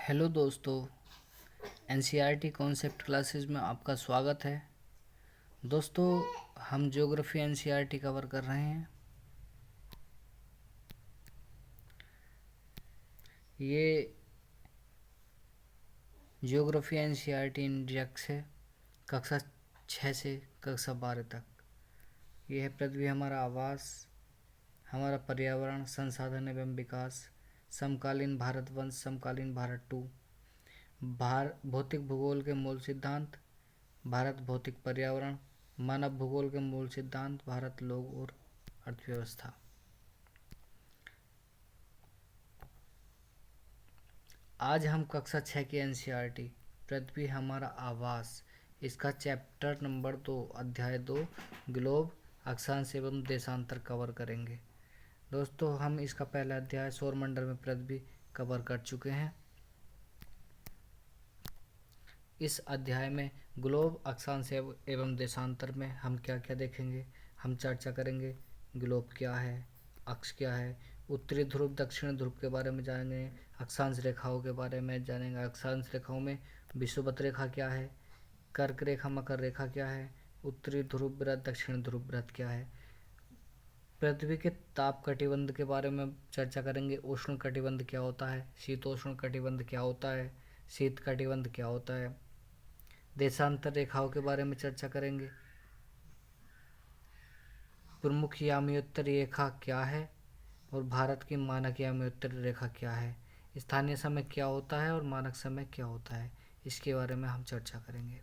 Hello दोस्तों, NCERT concept classes में आपका स्वागत है। दोस्तों, हम ज्योग्राफी एनसीईआरटी कवर कर रहे हैं। ये ज्योग्राफी एनसीईआरटी इंडेक्स है, कक्षा 6 से कक्षा 12 तक। यह है पृथ्वी हमारा आवास, हमारा पर्यावरण, संसाधन एवं विकास, समकालीन भारतवंश, समकालीन भारत 2, भौतिक भूगोल के मूल सिद्धांत, भारत भौतिक पर्यावरण, मानव भूगोल के मूल सिद्धांत, भारत लोग और अर्थव्यवस्था। आज हम कक्षा 6 की एनसीईआरटी पृथ्वी हमारा आवास, इसका चैप्टर नंबर 2 अध्याय 2 ग्लोब, अक्षांश एवं देशांतर कवर करेंगे। दोस्तों, हम इसका पहला अध्याय सौरमंडल में पृथ्वी कवर कर चुके हैं। इस अध्याय में ग्लोब, अक्षांश एवं देशांतर में हम क्या क्या देखेंगे, हम चर्चा करेंगे। ग्लोब क्या है, अक्ष क्या है, उत्तरी ध्रुव दक्षिण ध्रुव के बारे में जानेंगे, अक्षांश रेखाओं के बारे में जानेंगे। अक्षांश रेखाओं में विषुवत रेखा क्या है, कर्क रेखा, मकर रेखा क्या है, उत्तरी ध्रुव व्रत, दक्षिण ध्रुव व्रत क्या है। पृथ्वी के ताप कटिबंध के बारे में चर्चा करेंगे। उष्ण कटिबंध क्या होता है, शीतोष्ण कटिबंध क्या होता है, शीत कटिबंध क्या होता है। देशांतर रेखाओं के बारे में चर्चा करेंगे। प्रमुख याम्योत्तर रेखा क्या है और भारत की मानक याम्योत्तर रेखा क्या है। स्थानीय समय क्या होता है और मानक समय क्या होता है, इसके बारे में हम चर्चा करेंगे।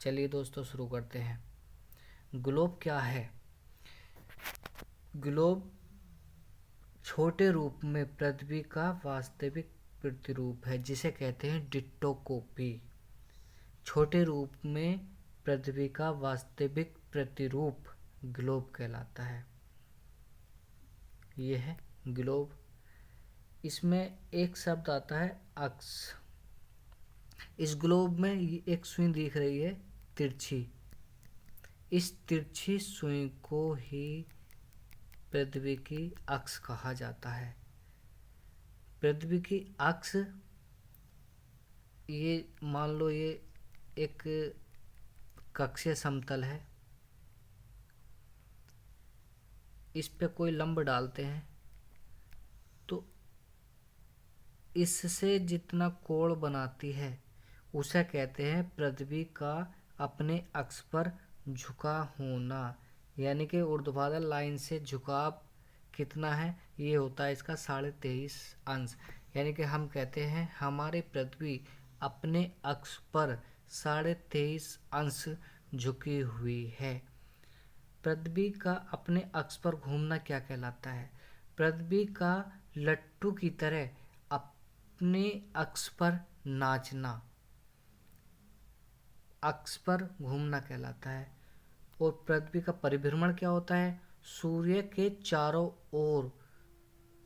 चलिए दोस्तों, शुरू करते हैं। ग्लोब क्या है। ग्लोब छोटे रूप में पृथ्वी का वास्तविक प्रतिरूप है, जिसे कहते हैं डिट्टो कॉपी। छोटे रूप में पृथ्वी का वास्तविक प्रतिरूप ग्लोब कहलाता है। यह है ग्लोब। इसमें एक शब्द आता है अक्ष। इस ग्लोब में एक सुई दिख रही है तिरछी। इस तिरछी सुई को ही पृथ्वी की अक्ष कहा जाता है। पृथ्वी की अक्ष, ये मान लो ये एक कक्षीय समतल है। इस पे कोई लंब डालते हैं तो इससे जितना कोण बनाती है उसे कहते हैं पृथ्वी का अपने अक्ष पर झुका होना। यानी कि ऊर्ध्वाधर लाइन से झुकाव कितना है, ये होता है इसका 23.5 अंश। यानी कि हम कहते हैं हमारी पृथ्वी अपने अक्ष पर 23.5 अंश झुकी हुई है। पृथ्वी का अपने अक्ष पर घूमना क्या कहलाता है। पृथ्वी का लट्टू की तरह अपने अक्ष पर नाचना, अक्ष पर घूमना कहलाता है। और पृथ्वी का परिभ्रमण क्या होता है, सूर्य के चारों ओर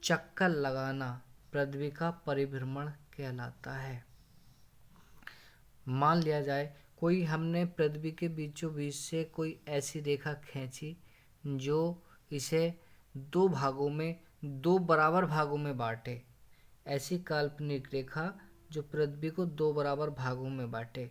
चक्कर लगाना पृथ्वी का परिभ्रमण कहलाता है। मान लिया जाए कोई हमने पृथ्वी के बीचों बीच से कोई ऐसी रेखा खींची जो इसे दो भागों में, दो बराबर भागों में बांटे। ऐसी काल्पनिक रेखा जो पृथ्वी को दो बराबर भागों में बांटे,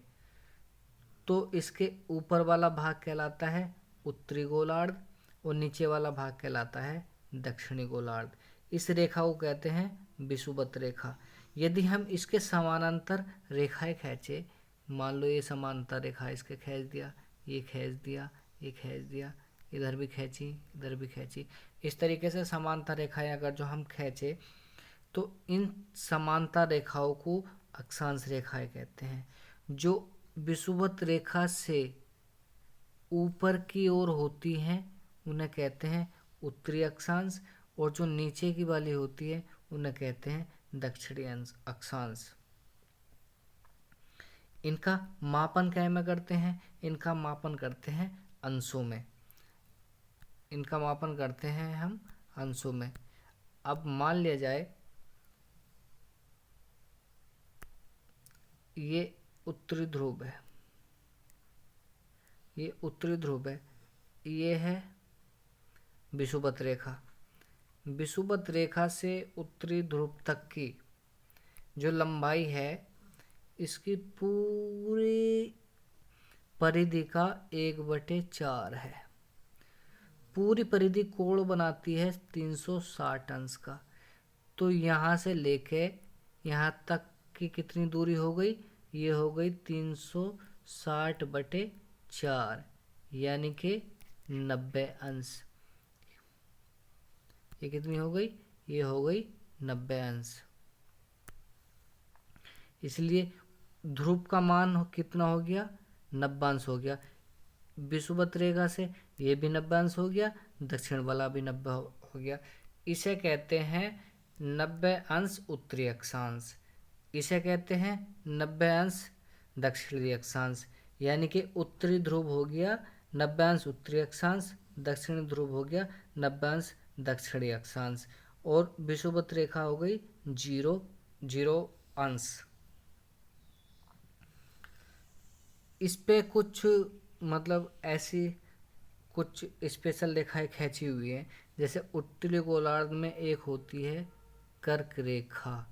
तो इसके ऊपर वाला भाग कहलाता है उत्तरी गोलार्ध और नीचे वाला भाग कहलाता है दक्षिणी गोलार्ध। इस रेखा को कहते हैं विषुवत रेखा। यदि हम इसके समानांतर रेखाएं खींचे, मान लो ये समांतर रेखा, इसके खींच दिया, ये खींच दिया, ये खींच दिया, इधर भी खींची, इधर भी खींची, इस तरीके से समांतर रेखाएं अगर जो हम खींचे तो इन समांतर रेखाओं को अक्षांश रेखाएं कहते हैं। जो विषुवत रेखा से ऊपर की ओर होती हैं उन्हें कहते हैं उत्तरी अक्षांश, और जो नीचे की वाली होती है उन्हें कहते हैं दक्षिणी अक्षांश। इनका मापन क्या में करते हैं, इनका मापन करते हैं अंशों में। इनका मापन करते हैं हम अंशों में। अब मान लिया जाए ये उत्तरी ध्रुव है, ये उत्तरी ध्रुव है, ये है विषुवत रेखा। विषुवत रेखा से उत्तरी ध्रुव तक की जो लंबाई है इसकी पूरी परिधि का 1/4 है। पूरी परिधि कोण बनाती है 360 अंश का। तो यहाँ से लेके यहाँ तक की कितनी दूरी हो गई? ये हो गई 360/4 यानी कि 90 अंश। ये कितनी हो गई? ये हो गई 90 अंश। इसलिए ध्रुव का मान कितना हो गया? 90 अंश हो गया। विषुवत रेखा से ये भी 90 अंश हो गया, दक्षिण वाला भी 90 हो गया। इसे कहते हैं 90 अंश उत्तरी अक्षांश। इसे कहते हैं 90 अंश दक्षिणी अक्षांश। यानी कि उत्तरी ध्रुव हो गया 90 अंश उत्तरी अक्षांश, दक्षिणी ध्रुव हो गया 90 अंश दक्षिणी अक्षांश, और विषुवत रेखा हो गई 0 अंश। इस पे कुछ मतलब ऐसी कुछ स्पेशल रेखाएं खींची हुई है। जैसे उत्तरी गोलार्ध में एक होती है कर्क रेखा,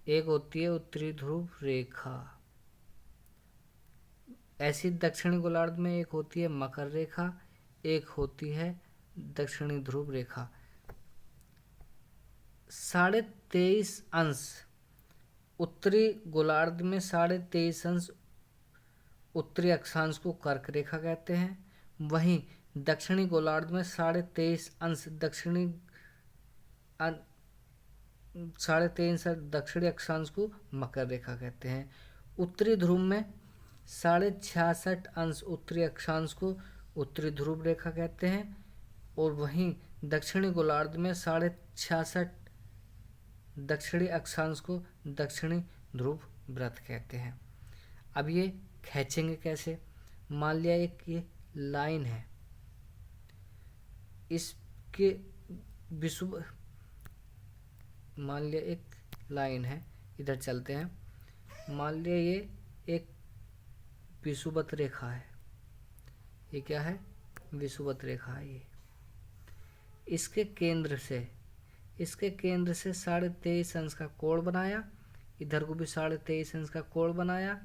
एक होती है उत्तरी ध्रुव रेखा। ऐसी दक्षिणी गोलार्ध में एक होती है मकर रेखा, एक होती है दक्षिणी ध्रुव रेखा। 23.5 अंश उत्तरी गोलार्ध में 23.5 अंश उत्तरी अक्षांश को कर्क रेखा कहते हैं। वहीं दक्षिणी गोलार्ध में 23.5 अंश दक्षिणी अक्षांश को मकर रेखा कहते हैं। उत्तरी ध्रुव में 66.5 अंश उत्तरी अक्षांश को उत्तरी ध्रुव रेखा कहते हैं, और वहीं दक्षिणी गोलार्ध में 66.5 दक्षिणी अक्षांश को दक्षिणी ध्रुव व्रत कहते हैं। अब ये खींचेंगे कैसे? मान लिया एक ये लाइन है, इसके विषुव मान लिया एक लाइन है, इधर चलते हैं। मान लिया ये एक विषुवत रेखा है। ये क्या है? विषुवत रेखा है। ये इसके केंद्र से 23.5 अंश का कोण बनाया, इधर को भी 23.5 अंश का कोण बनाया,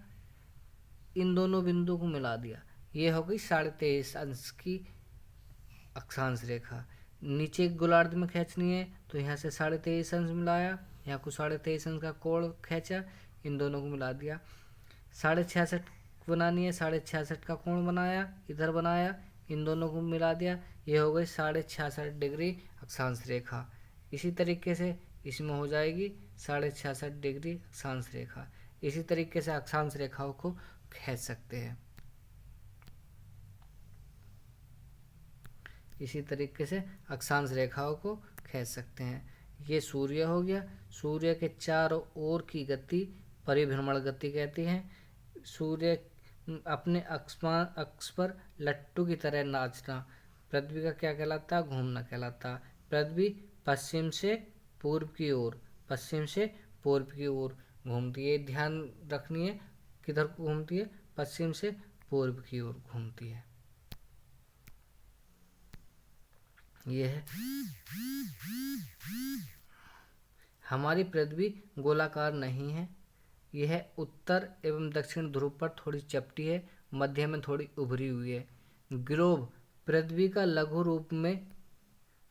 इन दोनों बिंदुओं को मिला दिया। ये हो गई 23.5 अंश की अक्षांश रेखा। नीचे गोलार्ध में खींचनी है तो यहाँ से 23.5 अंश मिलाया, यहाँ को 23.5 अंश का कोण खींचा, इन दोनों को मिला दिया। 66.5 बनानी है, 66.5 का कोण बनाया, इधर बनाया, इन दोनों को मिला दिया, ये हो गई 66.5 डिग्री अक्षांश रेखा। इसी तरीके से इसमें हो जाएगी 66.5 डिग्री अक्षांश रेखा। इसी तरीके से अक्षांश रेखाओं को खींच सकते हैं। इसी तरीके से अक्षांश रेखाओं को खींच सकते हैं। ये सूर्य हो गया। सूर्य के चारों ओर की गति परिभ्रमण गति कहती हैं। सूर्य अपने अक्ष पर लट्टू की तरह नाचना पृथ्वी का क्या कहलाता? घूमना कहलाता। पृथ्वी पश्चिम से पूर्व की ओर घूमती है। ध्यान रखनी है किधर को घूमती है? पश्चिम से पूर्व की ओर घूमती है। ये है हमारी पृथ्वी गोलाकार नहीं है। यह उत्तर एवं दक्षिण ध्रुव पर थोड़ी चपटी है, मध्य में थोड़ी उभरी हुई है। ग्लोब पृथ्वी का लघु रूप में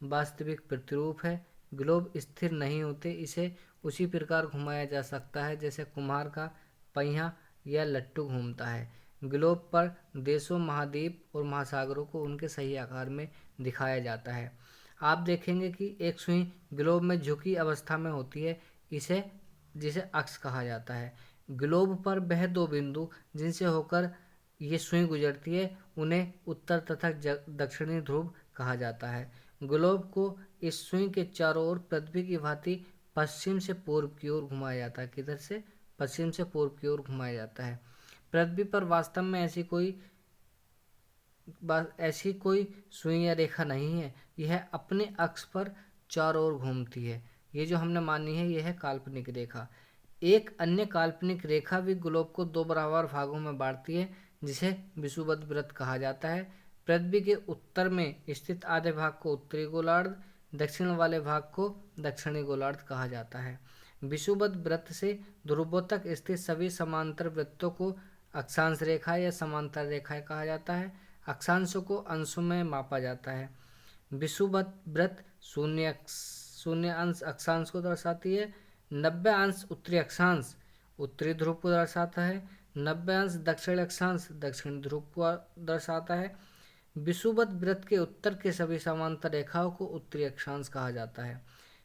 वास्तविक प्रतिरूप है। ग्लोब स्थिर नहीं होते, इसे उसी प्रकार घुमाया जा सकता है जैसे कुम्हार का पहिया या लट्टू घूमता है। ग्लोब पर देशों, महाद्वीप और महासागरों को उनके सही आकार में दिखाया जाता है। आप देखेंगे कि एक सुई ग्लोब में झुकी अवस्था में होती है, जिसे अक्ष कहा जाता है। ग्लोब पर वह दो बिंदु जिनसे होकर ये सुई गुजरती है उन्हें उत्तर तथा दक्षिणी ध्रुव कहा जाता है। ग्लोब को इस सुई के चारों ओर पृथ्वी की भांति पश्चिम से पूर्व की ओर घुमाया जाता है। किधर से? पश्चिम से पूर्व की ओर घुमाया जाता है। पृथ्वी पर वास्तव में ऐसी कोई सुई या रेखा नहीं है। यह अपने अक्ष पर चारों ओर घूमती है। ये जो हमने मानी है यह है काल्पनिक रेखा। एक अन्य काल्पनिक रेखा भी ग्लोब को दो बराबर भागों में बांटती है, जिसे विषुवत वृत्त कहा जाता है। पृथ्वी के उत्तर में स्थित आधे भाग को उत्तरी गोलार्ध, दक्षिण वाले भाग को दक्षिणी गोलार्ध कहा जाता है। विषुवत वृत्त से ध्रुवों तक स्थित सभी समांतर वृत्तों को अक्षांश रेखा या समांतर रेखाएं कहा जाता है। अक्षांशों को अंशों में मापा जाता है। विषुवत वृत्त शून्य अंश अक्षांश को दर्शाती है। 90 अंश उत्तरी अक्षांश उत्तरी ध्रुव को दर्शाता है। 90 अंश दक्षिण अक्षांश दक्षिण ध्रुव को दर्शाता है। विषुवत वृत्त के उत्तर के सभी समांतर रेखाओं को उत्तरी अक्षांश कहा जाता है।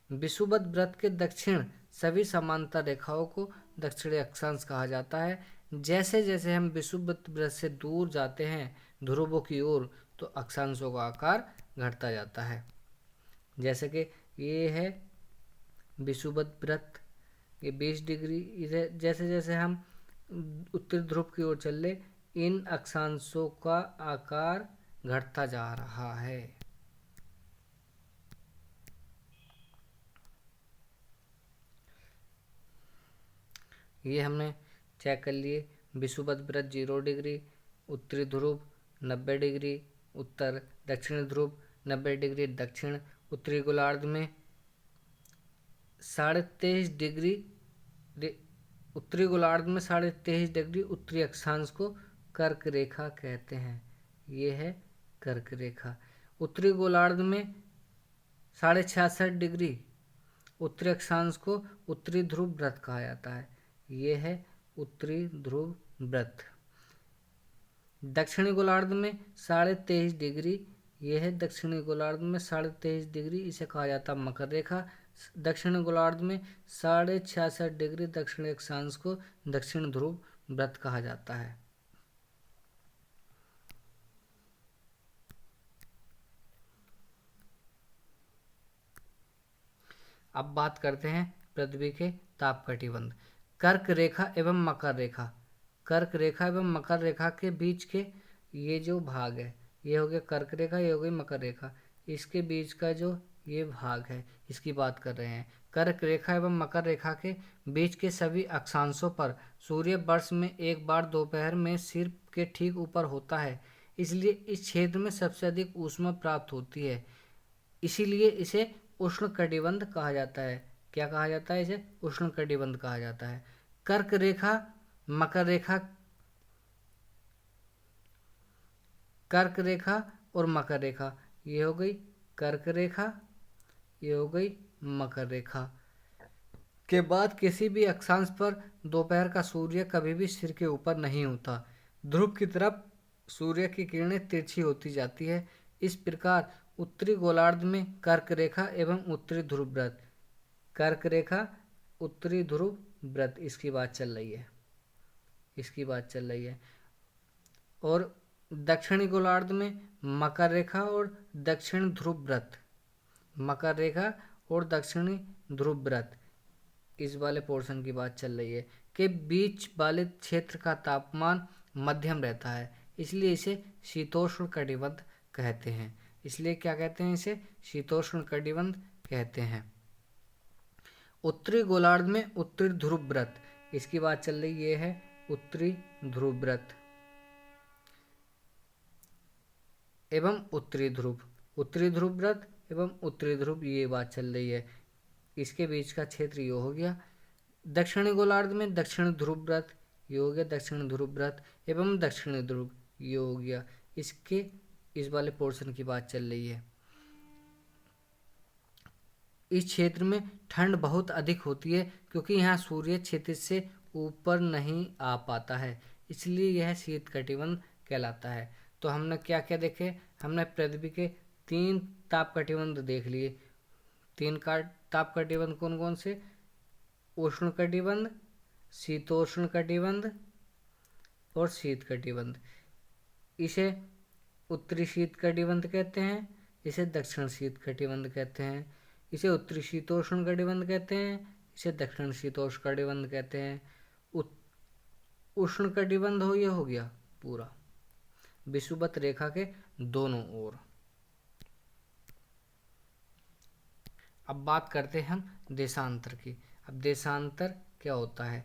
विषुवत वृत्त के दक्षिण सभी समांतर रेखाओं को दक्षिणी अक्षांश कहा जाता है। जैसे जैसे हम विषुवत वृत्त से दूर जाते हैं ध्रुवों की ओर, तो अक्षांशों का आकार घटता जाता है। जैसे कि ये है विषुवत वृत्त, ये 20 डिग्री। जैसे जैसे हम उत्तरी ध्रुव की ओर चले, इन अक्षांशों का आकार घटता जा रहा है। ये हमने चेक कर लिए। विषुवत वृत्त 0 डिग्री, उत्तरी ध्रुव 90 डिग्री उत्तर, दक्षिणी ध्रुव 90 डिग्री दक्षिण, उत्तरी गोलार्ध में 23.5 डिग्री, उत्तरी गोलार्ध में 23.5 डिग्री उत्तरी अक्षांश को कर्क रेखा कहते हैं। ये है कर्क रेखा। उत्तरी गोलार्ध में 66.5 डिग्री उत्तरी अक्षांश को उत्तरी ध्रुव वृत्त कहा जाता है। ये है उत्तरी ध्रुव वृत्त। दक्षिणी गोलार्ध में 23.5 डिग्री, यह है दक्षिणी गोलार्ध में 23.5 डिग्री, इसे कहा जाता है मकर रेखा। दक्षिणी गोलार्ध में 66.5 डिग्री दक्षिणी अक्षांश को दक्षिण ध्रुव वृत्त कहा जाता है। अब बात करते हैं पृथ्वी के ताप कटिबंध। कर्क रेखा एवं मकर रेखा। कर्क रेखा एवं मकर रेखा के बीच के ये जो भाग है, ये हो गया कर्क रेखा, ये हो गई मकर रेखा। इसके बीच का जो ये भाग है, इसकी बात कर रहे हैं। कर्क रेखा एवं मकर रेखा के बीच के सभी अक्षांशों पर सूर्य वर्ष में एक बार दोपहर में सिर के ठीक ऊपर होता है, इसलिए इस क्षेत्र में सबसे अधिक ऊष्मा प्राप्त होती है। इसीलिए इसे उष्णकटिबंध कहा जाता है। क्या कहा जाता है? इसे उष्णकटिबंध कहा जाता है। कर्क रेखा, मकर रेखा, कर्क रेखा और मकर रेखा, ये हो गई कर्क रेखा, ये हो गई मकर रेखा के बाद किसी भी अक्षांश पर दोपहर का सूर्य कभी भी सिर के ऊपर नहीं होता। ध्रुव की तरफ सूर्य की किरणें तिरछी होती जाती है। इस प्रकार उत्तरी गोलार्ध में कर्क रेखा एवं उत्तरी ध्रुव वृत्त, कर्क रेखा उत्तरी ध्रुव वृत्त, इसकी बात चल रही है, इसकी बात चल रही है। और दक्षिणी गोलार्ध में मकर रेखा और दक्षिण ध्रुव वृत्त, मकर रेखा और दक्षिणी ध्रुव वृत्त, इस वाले पोर्शन की बात चल रही है के बीच वाले क्षेत्र का तापमान मध्यम रहता है, इसलिए इसे शीतोष्ण कटिबंध कहते हैं। इसलिए क्या कहते हैं? इसे शीतोष्ण कटिबंध कहते हैं। उत्तरी गोलार्ध में उत्तरी ध्रुव वृत्त, इसकी बात चल रही, ये है उत्तरी ध्रुव वृत्त एवं उत्तरी ध्रुव, उत्तरी ध्रुव वृत्त एवं उत्तरी ध्रुव, ये बात चल रही है। इसके बीच का क्षेत्र ये हो गया। दक्षिणी गोलार्ध में दक्षिण ध्रुव वृत्त, ये हो गया दक्षिण ध्रुव वृत्त एवं दक्षिणी ध्रुव, ये हो गया। इसके इस वाले पोर्शन की बात चल रही है। इस क्षेत्र में ठंड बहुत अधिक होती है क्योंकि यहाँ सूर्य क्षितिज से ऊपर नहीं आ पाता है, इसलिए यह शीत कटिबंध कहलाता है। तो हमने क्या क्या देखे? हमने पृथ्वी के 3 ताप कटिबंध देख लिए। 3 ताप कटिबंध कौन कौन से? उष्ण कटिबंध, शीतोष्ण कटिबंध और शीत कटिबंध। इसे उत्तरी शीत कटिबंध कहते हैं, इसे दक्षिण शीत कटिबंध कहते हैं, इसे उत्तरी शीतोष्ण कटिबंध कहते हैं, इसे दक्षिण शीतोष्ण कटिबंध कहते हैं। उष्ण कटिबंध हो, यह हो गया पूरा विषुवत रेखा के दोनों ओर। अब बात करते हैं हम देशांतर की। अब देशांतर क्या होता है?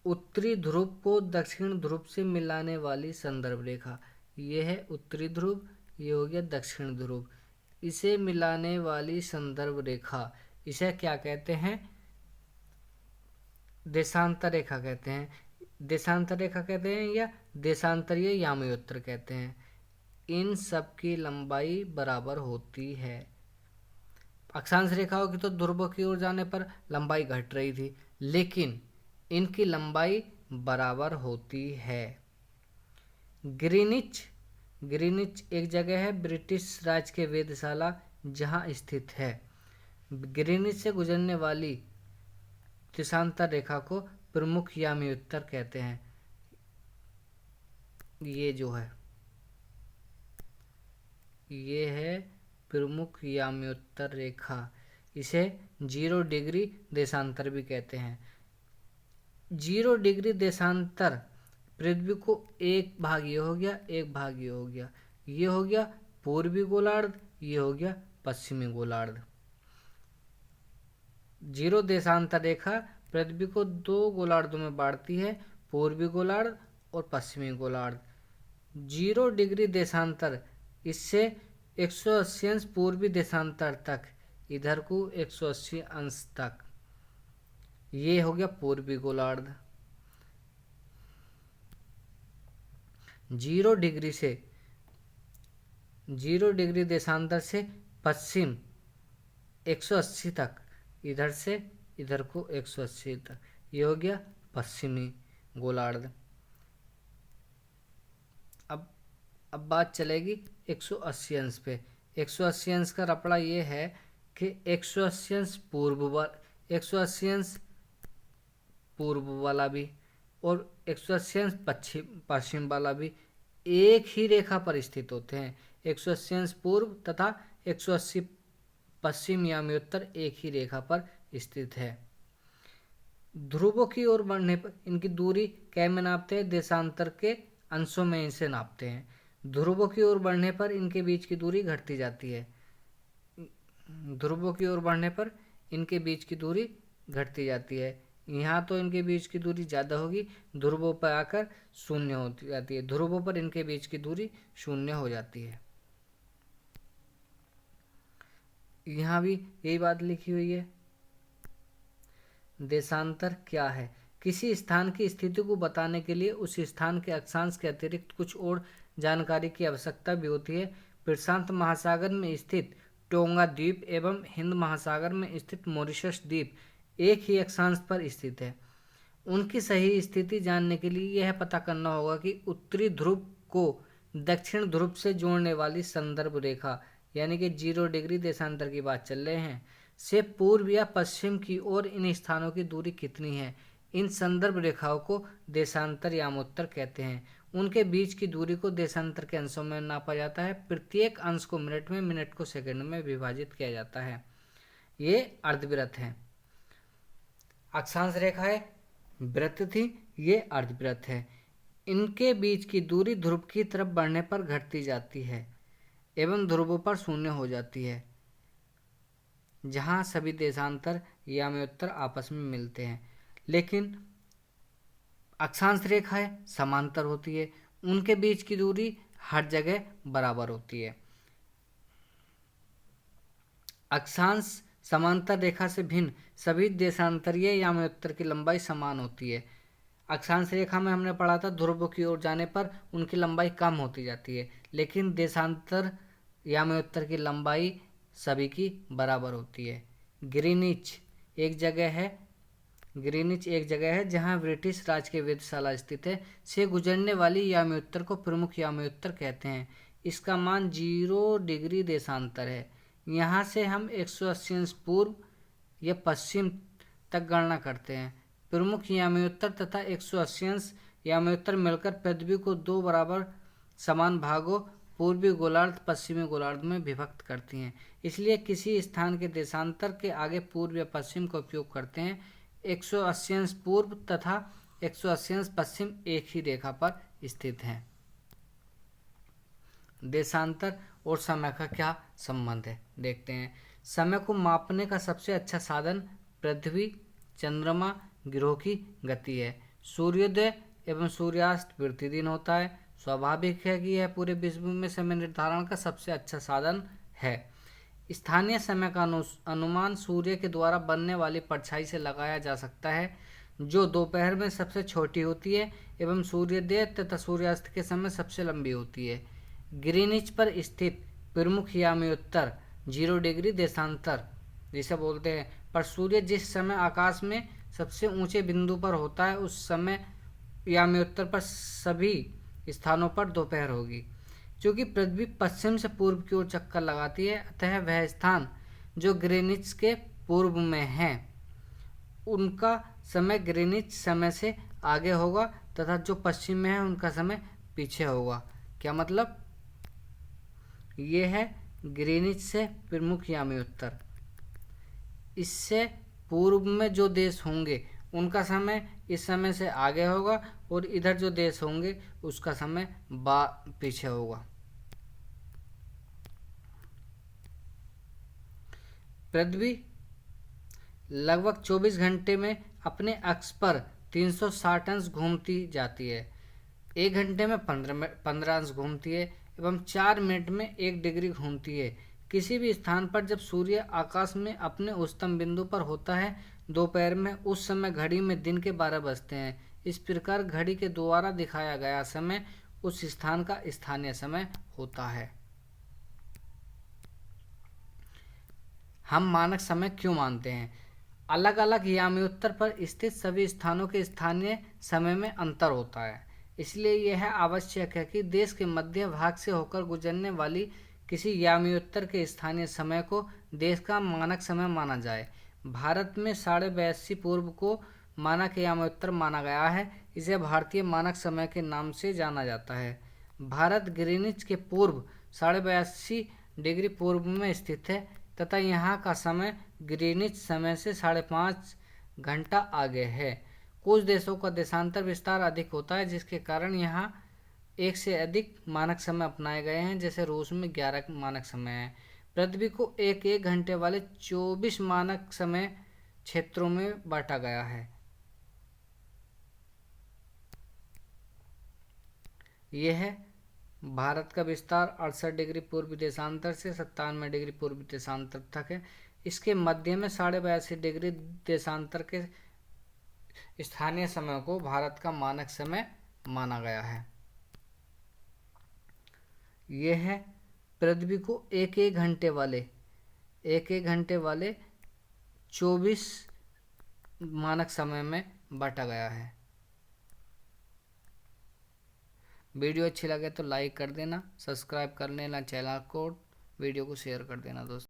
उत्तरी ध्रुव को दक्षिण ध्रुव से मिलाने वाली संदर्भ रेखा, यह है उत्तरी ध्रुव, ये हो गया दक्षिण ध्रुव, इसे मिलाने वाली संदर्भ रेखा, इसे क्या कहते हैं? देशांतर रेखा कहते हैं, देशांतर रेखा कहते हैं या देशांतरीय यामयोत्तर कहते हैं। इन सब की लंबाई बराबर होती है। अक्षांश रेखाओं की तो ध्रुवों की ओर जाने पर लंबाई घट रही थी, लेकिन इनकी लंबाई बराबर होती है। ग्रीनिच, ग्रीनिच एक जगह है ब्रिटिश राज के वेधशाला जहां स्थित है। ग्रीनिच से गुजरने वाली देशांतर रेखा को प्रमुख यामयोत्तर कहते हैं। ये जो है ये है प्रमुख यामयोत्तर रेखा। इसे 0 डिग्री देशांतर भी कहते हैं। 0 डिग्री देशांतर पृथ्वी को एक भाग ये हो गया, एक भाग ये हो गया, ये हो गया पूर्वी गोलार्ध, ये हो गया पश्चिमी गोलार्ध। 0 देशांतर रेखा पृथ्वी को 2 गोलार्धों में बांटती है, पूर्वी गोलार्ध और पश्चिमी गोलार्ध। 0 डिग्री देशांतर इससे 180 अंश पूर्वी देशांतर तक, इधर को 180 अंश तक, ये हो गया पूर्वी गोलार्ध। 0 डिग्री देशांतर से पश्चिम 180 तक, इधर से इधर को 180 तक, ये हो गया पश्चिमी गोलार्ध। अब बात चलेगी 180 अंश पे। 180 अंश का रपड़ा ये है कि 180 अंश पूर्व वाला भी और 180 अंश पश्चिम वाला भी एक ही रेखा पर स्थित होते हैं। 180 अंश पूर्व तथा 180 पश्चिम यामयोत्तर एक ही रेखा पर स्थित है। ध्रुवों की ओर बढ़ने पर इनकी दूरी क्या में नापते हैं? देशांतर के अंशों में इनसे नापते हैं। ध्रुवों की ओर बढ़ने पर इनके बीच की दूरी घटती जाती है। ध्रुवों की ओर बढ़ने पर इनके बीच की दूरी घटती जाती है। यहाँ तो इनके बीच की दूरी ज़्यादा होगी, ध्रुवों पर आकर शून्य हो जाती है। ध्रुवों पर इनके बीच की दूरी शून्य हो जाती है। यहाँ भी यही बात लिखी हुई है। देशांतर क्या है? किसी स्थान की स्थिति को बताने के लिए उस स्थान के अक्षांश के अतिरिक्त कुछ और जानकारी की आवश्यकता भी होती है। प्रशांत महासागर में स्थित टोंगा द्वीप एवं हिंद महासागर में स्थित मॉरिशस द्वीप एक ही अक्षांश पर स्थित है। उनकी सही स्थिति जानने के लिए यह पता करना होगा कि उत्तरी ध्रुव को दक्षिण ध्रुव से जोड़ने वाली संदर्भ रेखा, यानी कि 0 डिग्री देशांतर की बात चल रहे हैं, से पूर्व या पश्चिम की ओर इन स्थानों की दूरी कितनी है। इन संदर्भ रेखाओं को देशांतर यामोत्तर कहते हैं। उनके बीच की दूरी को देशांतर के अंशों में नापा जाता है। प्रत्येक अंश को मिनट में, मिनट को सेकंड में विभाजित किया जाता है। ये अर्धवृत्त हैं। अक्षांश रेखाएं वृत्त थी, ये अर्धवृत्त है। इनके बीच की दूरी ध्रुव की तरफ बढ़ने पर घटती जाती है एवं ध्रुवों पर शून्य हो जाती है, जहां सभी देशांतर यामयोत्तर आपस में मिलते हैं। लेकिन अक्षांश रेखाएं समांतर होती है, उनके बीच की दूरी हर जगह बराबर होती है। अक्षांश समांतर रेखा से भिन्न सभी देशांतरीय यामयोत्तर की लंबाई समान होती है। अक्षांश रेखा में हमने पढ़ा था ध्रुवों की ओर जाने पर उनकी लंबाई कम होती जाती है, लेकिन देशांतर यामयोत्तर की लंबाई सभी की बराबर होती है। ग्रीनिच एक जगह है जहां ब्रिटिश राज के वेधशाला स्थित है। से गुजरने वाली यामयोत्तर को प्रमुख यामयोत्तर कहते हैं। इसका मान 0 डिग्री देशांतर है। यहाँ से हम 180 अंश पूर्व या पश्चिम तक गणना करते हैं। प्रमुख यामयोत्तर तथा 180 अंश यामयोत्तर मिलकर पृथ्वी को 2 बराबर समान भागों पूर्वी गोलार्ध पश्चिमी गोलार्ध में विभक्त करती हैं। इसलिए किसी स्थान के देशांतर के आगे पूर्व या पश्चिम का उपयोग करते हैं। 180 अंश पूर्व तथा 180 अंश पश्चिम एक ही रेखा पर स्थित हैं। देशांतर और समय का क्या संबंध है देखते हैं। समय को मापने का सबसे अच्छा साधन पृथ्वी, चंद्रमा, ग्रहों की गति है। सूर्योदय एवं सूर्यास्त प्रतिदिन होता है। स्वाभाविक है कि यह पूरे विश्व में समय निर्धारण का सबसे अच्छा साधन है। स्थानीय समय का अनुमान सूर्य के द्वारा बनने वाली परछाई से लगाया जा सकता है, जो दोपहर में सबसे छोटी होती है एवं सूर्योदय तथा सूर्यास्त के समय सबसे लंबी होती है। ग्रीनिच पर स्थित प्रमुख याम्योत्तर 0 डिग्री देशांतर जिसे बोलते हैं, पर सूर्य जिस समय आकाश में सबसे ऊंचे बिंदु पर होता है उस समय याम्योत्तर पर सभी स्थानों पर दोपहर होगी। क्योंकि पृथ्वी पश्चिम से पूर्व की ओर चक्कर लगाती है, अतः वह स्थान जो ग्रीनिच के पूर्व में है उनका समय ग्रीनिच समय से आगे होगा तथा जो पश्चिम में है उनका समय पीछे होगा। क्या मतलब? ये है ग्रीनिच से प्रमुख याम्योत्तर। इससे पूर्व में जो देश होंगे उनका समय इस समय से आगे होगा और इधर जो देश होंगे उसका समय पीछे होगा। पृथ्वी लगभग 24 घंटे में अपने अक्ष पर 360 अंश घूमती जाती है। 1 घंटे में 15 अंश घूमती है एवं 4 मिनट में 1 डिग्री घूमती है। किसी भी स्थान पर जब सूर्य आकाश में अपने उच्चतम बिंदु पर होता है दोपहर में, उस समय घड़ी में दिन के 12 बजते हैं। इस प्रकार घड़ी के द्वारा दिखाया गया समय उस स्थान का स्थानीय समय होता है। हम मानक समय क्यों मानते हैं? अलग अलग याम्योत्तर पर स्थित सभी स्थानों के स्थानीय समय में अंतर होता है, इसलिए यह आवश्यक है कि देश के मध्य भाग से होकर गुजरने वाली किसी याम्योत्तर के स्थानीय समय को देश का मानक समय माना जाए। भारत में 82.5 पूर्व को मानक याम्योत्तर माना गया है। इसे भारतीय मानक समय के नाम से जाना जाता है। भारत ग्रीनिच के पूर्व 82.5 डिग्री पूर्व में स्थित है तथा यहाँ का समय ग्रीनिच समय से 5.5 घंटा आगे है। कुछ देशों का देशांतर विस्तार अधिक होता है जिसके कारण यहाँ एक से अधिक मानक समय अपनाए गए हैं, जैसे रूस में 11 मानक समय है। पृथ्वी को एक घंटे वाले 24 मानक समय क्षेत्रों में बांटा गया है। यह है भारत का विस्तार 68 डिग्री पूर्व देशांतर से 97 डिग्री पूर्व देशांतर तक है। इसके मध्य में 82.5 डिग्री देशांतर के स्थानीय समय को भारत का मानक समय माना गया है। यह है पृथ्वी को एक घंटे वाले 24 मानक समय में बांटा गया है। वीडियो अच्छी लगे तो लाइक कर देना, सब्सक्राइब कर लेना चैनल को, वीडियो को शेयर कर देना दोस्तों।